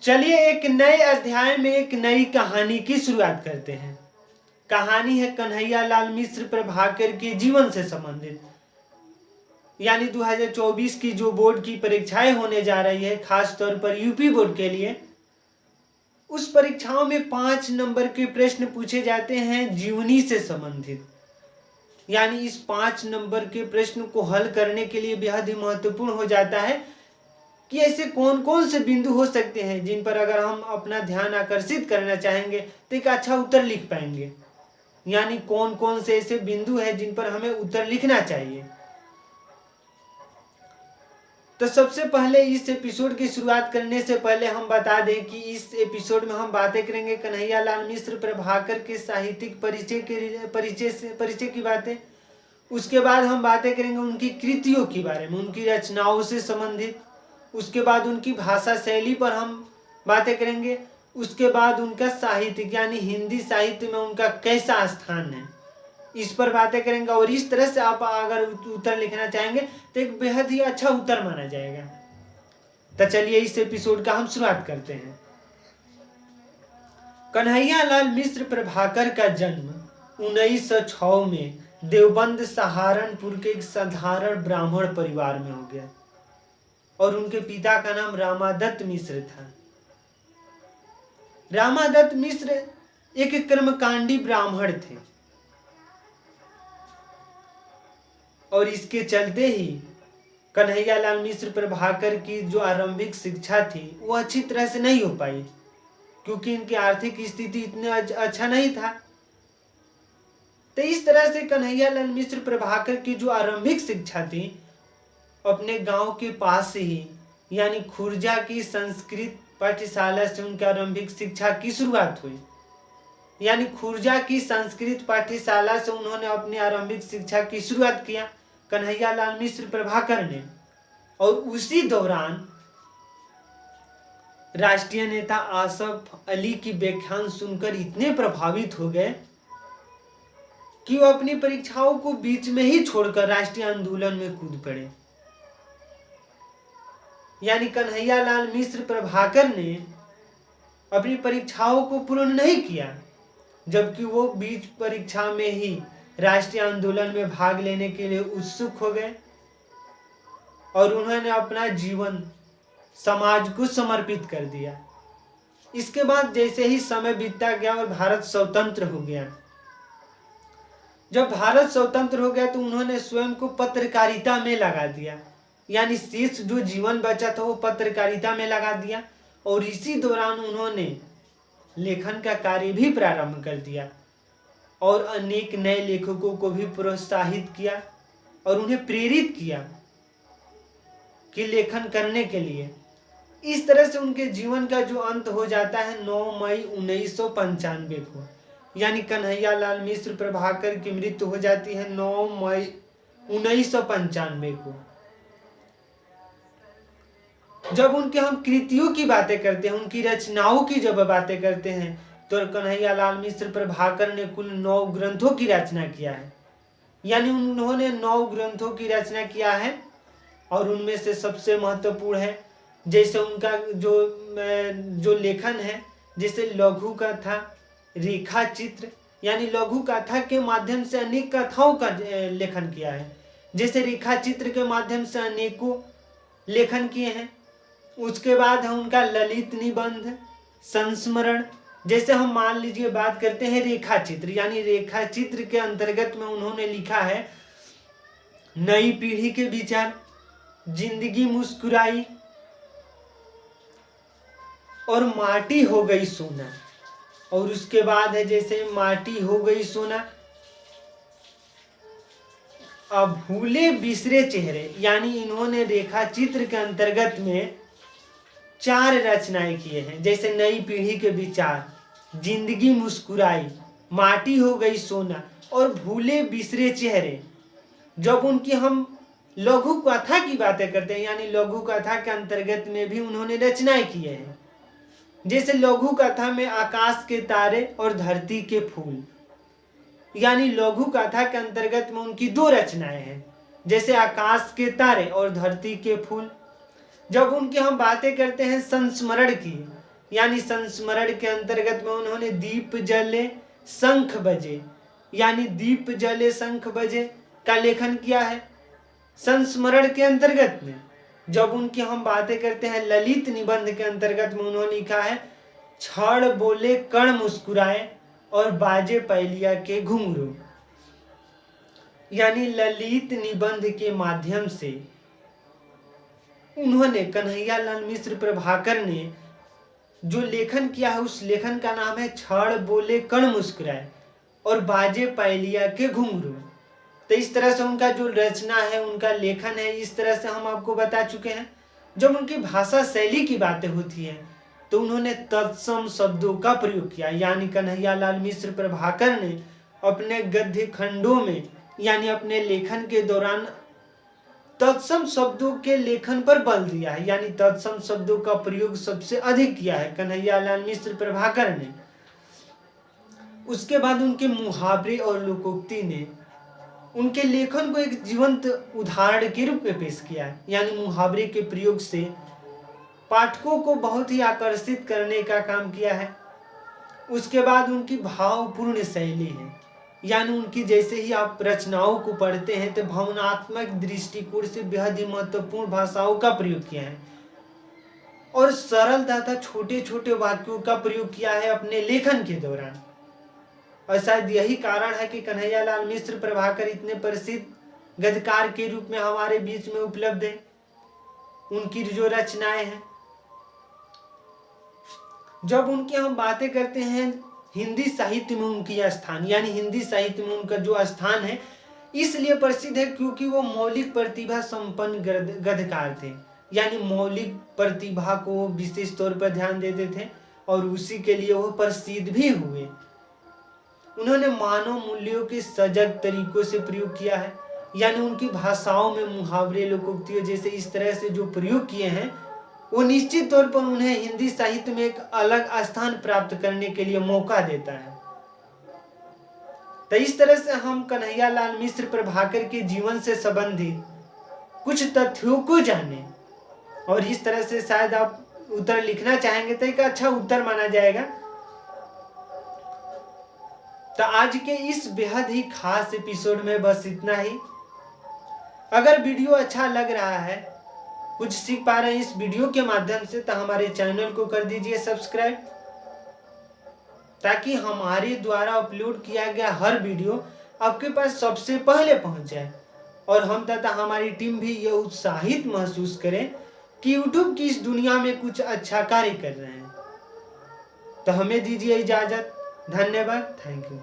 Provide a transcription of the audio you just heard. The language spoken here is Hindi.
चलिए एक नए अध्याय में एक नई कहानी की शुरुआत करते हैं। कहानी है कन्हैयालाल मिश्र प्रभाकर के जीवन से संबंधित, यानी 2024 की जो बोर्ड की परीक्षाएं होने जा रही है, खास तौर पर यूपी बोर्ड के लिए। उस परीक्षाओं में 5 नंबर के प्रश्न पूछे जाते हैं जीवनी से संबंधित। यानी इस 5 नंबर के प्रश्न को हल करने के लिए बेहद ही महत्वपूर्ण हो जाता है कि ऐसे कौन कौन से बिंदु हो सकते हैं जिन पर अगर हम अपना ध्यान आकर्षित करना चाहेंगे तो एक अच्छा उत्तर लिख पाएंगे। यानी कौन कौन से ऐसे बिंदु हैं जिन पर हमें उत्तर लिखना चाहिए। तो सबसे पहले इस एपिसोड की शुरुआत करने से पहले हम बता दें कि इस एपिसोड में हम बातें करेंगे कन्हैयालाल मिश्र प्रभाकर के साहित्यिक परिचय की बातें। उसके बाद हम बातें करेंगे उनकी कृतियों के बारे में, उनकी रचनाओं से संबंधित। उसके बाद उनकी भाषा शैली पर हम बातें करेंगे। उसके बाद उनका साहित्य यानी हिंदी साहित्य में उनका कैसा स्थान है, इस पर बातें करेंगे। और इस तरह से आप अगर उत्तर लिखना चाहेंगे तो एक बेहद ही अच्छा उत्तर माना जाएगा। तो चलिए इस एपिसोड का हम शुरुआत करते हैं। कन्हैयालाल मिश्र प्रभाकर का जन्म 1906 में देवबंद सहारनपुर के एक साधारण ब्राह्मण परिवार में हो गया और उनके पिता का नाम रामादत्त मिश्र था। रामादत्त मिश्र एक कर्मकांडी ब्राह्मण थे और इसके चलते ही कन्हैयालाल मिश्र प्रभाकर की जो आरंभिक शिक्षा थी वो अच्छी तरह से नहीं हो पाई, क्योंकि इनकी आर्थिक स्थिति इतने अच्छा नहीं था। तो इस तरह से कन्हैयालाल मिश्र प्रभाकर की जो आरंभिक शिक्षा थी अपने गांव के पास ही यानी खुर्जा की संस्कृत पाठशाला से उनकी आरंभिक शिक्षा की शुरुआत हुई। यानी खुर्जा की संस्कृत पाठशाला से उन्होंने अपनी आरंभिक शिक्षा की शुरुआत किया कन्हैयालाल मिश्र प्रभाकर ने। और उसी दौरान राष्ट्रीय नेता आसफ अली की व्याख्यान सुनकर इतने प्रभावित हो गए कि वो अपनी परीक्षाओं को बीच में ही छोड़कर राष्ट्रीय आंदोलन में कूद पड़े। यानी कन्हैयालाल मिश्र प्रभाकर ने अपनी परीक्षाओं को पूर्ण नहीं किया, जबकि वो बीच परीक्षा में ही राष्ट्रीय आंदोलन में भाग लेने के लिए उत्सुक हो गए और उन्होंने अपना जीवन समाज को समर्पित कर दिया। इसके बाद जैसे ही समय बीतता गया और भारत स्वतंत्र हो गया, जब भारत स्वतंत्र हो गया तो उन्होंने स्वयं को पत्रकारिता में लगा दिया। यानी शेष जो जीवन बचा था वो पत्रकारिता में लगा दिया और इसी दौरान उन्होंने लेखन का कार्य भी प्रारंभ कर दिया और अनेक नए लेखकों को भी प्रोत्साहित किया और उन्हें प्रेरित किया कि लेखन करने के लिए। इस तरह से उनके जीवन का जो अंत हो जाता है 9 मई 1995 को। यानी कन्हैयालाल मिश्र प्रभाकर की मृत्यु हो जाती है 9 मई 1995 को। जब उनके हम कृतियों की बातें करते हैं, उनकी रचनाओं की जब बातें करते हैं, तो कन्हैयालाल मिश्र प्रभाकर ने कुल 9 ग्रंथों की रचना किया है। यानी उन्होंने 9 ग्रंथों की रचना किया है और उनमें से सबसे महत्वपूर्ण है जैसे उनका जो लेखन है, जैसे लघु कथा, रेखा चित्र, यानी लघु कथा के माध्यम से अनेक कथाओं का लेखन किया है। जैसे रेखा चित्र के माध्यम से अनेकों लेखन किए हैं। उसके बाद है उनका ललित निबंध, संस्मरण। जैसे हम मान लीजिए बात करते हैं रेखा चित्र, यानी रेखा चित्र के अंतर्गत में उन्होंने लिखा है नई पीढ़ी के विचार, जिंदगी मुस्कुराई और माटी हो गई सोना। और उसके बाद है जैसे माटी हो गई सोना, अब भूले बिसरे चेहरे। यानी इन्होंने रेखा चित्र के अंतर्गत में 4 रचनाएं किए हैं। जैसे नई पीढ़ी के विचार, जिंदगी मुस्कुराई, माटी हो गई सोना और भूले बिसरे चेहरे। जब उनकी हम लघु कथा की बातें करते हैं, यानी लघु कथा के अंतर्गत में भी उन्होंने रचनाएं किए हैं। जैसे लघु कथा में आकाश के तारे और धरती के फूल। यानी लघु कथा के अंतर्गत में उनकी 2 रचनाएं हैं, जैसे आकाश के तारे और धरती के फूल। जब उनकी हम बातें करते हैं संस्मरण की, यानी संस्मरण के अंतर्गत में उन्होंने दीप जले शंख बजे यानी दीप जले शंख बजे का लेखन किया है। संस्मरण के अंतर्गत में जब उनकी हम बातें करते हैं ललित निबंध के अंतर्गत में उन्होंने लिखा है छड़ बोले कण मुस्कुराए और बाजे पैलिया के घुंघरू। यानी ललित निबंध के माध्यम से उन्होंने कन्हैयालाल मिश्र प्रभाकर ने जो लेखन किया है उस लेखन का नाम है छड़ बोले कण मुस्कुराए और बाजे पैलिया के घुंघरू। तो इस तरह से उनका जो रचना है उनका लेखन है इस तरह से हम आपको बता चुके हैं। जब उनकी भाषा शैली की बातें होती है तो उन्होंने तत्सम शब्दों का प्रयोग किया। यानी कन्हैयालाल मिश्र प्रभाकर ने अपने गद्य खंडों में यानी अपने लेखन के दौरान तत्सम शब्दों के लेखन पर बल दिया है। यानी तत्सम शब्दों का प्रयोग सबसे अधिक किया है कन्हैयालाल मिश्र प्रभाकर ने। उसके बाद उनके मुहावरे और लोकोक्ति ने उनके लेखन को एक जीवंत उदाहरण के रूप में पेश किया है। यानी मुहावरे के प्रयोग से पाठकों को बहुत ही आकर्षित करने का काम किया है। उसके बाद उनकी भावपूर्ण शैली है। यानी उनकी जैसे ही आप रचनाओं को पढ़ते हैं तो भावनात्मक दृष्टिकोण से बेहद ही महत्वपूर्ण भाषाओं का प्रयोग किया है और सरल तथा छोटे छोटे वाक्यों का प्रयोग किया है अपने लेखन के दौरान। और शायद यही कारण है कि कन्हैयालाल मिश्र प्रभाकर इतने प्रसिद्ध गद्यकार के रूप में हमारे बीच में उपलब्ध है। उनकी जो रचनाएं हैं जब उनकी हम बातें करते हैं हिंदी साहित्य में उनकी स्थान यानी हिंदी साहित्य में उनका जो स्थान है इसलिए प्रसिद्ध है क्योंकि वो मौलिक प्रतिभा संपन्न गद्यकार थे। यानी मौलिक प्रतिभा को विशेष तौर पर ध्यान देते थे और उसी के लिए वो प्रसिद्ध भी हुए। उन्होंने मानव मूल्यों के सजग तरीकों से प्रयोग किया है। यानी उनकी भाषाओं में मुहावरे लोकोक्तियों जैसे इस तरह से जो प्रयोग किए हैं वो निश्चित तौर पर उन्हें हिंदी साहित्य में एक अलग स्थान प्राप्त करने के लिए मौका देता है। तो इस तरह से हम कन्हैयालाल मिश्र प्रभाकर के जीवन से संबंधित कुछ तथ्यों को जाने और इस तरह से शायद आप उत्तर लिखना चाहेंगे तो एक अच्छा उत्तर माना जाएगा। तो आज के इस बेहद ही खास एपिसोड में बस इतना ही। अगर वीडियो अच्छा लग रहा है कुछ सीख पा रहे हैं इस वीडियो के माध्यम से तो हमारे चैनल को कर दीजिए सब्सक्राइब ताकि हमारे द्वारा अपलोड किया गया हर वीडियो आपके पास सबसे पहले पहुंच जाए और हम तथा हमारी टीम भी ये उत्साहित महसूस करें कि यूट्यूब की इस दुनिया में कुछ अच्छा कार्य कर रहे हैं। तो हमें दीजिए इजाजत। धन्यवाद। Thank you.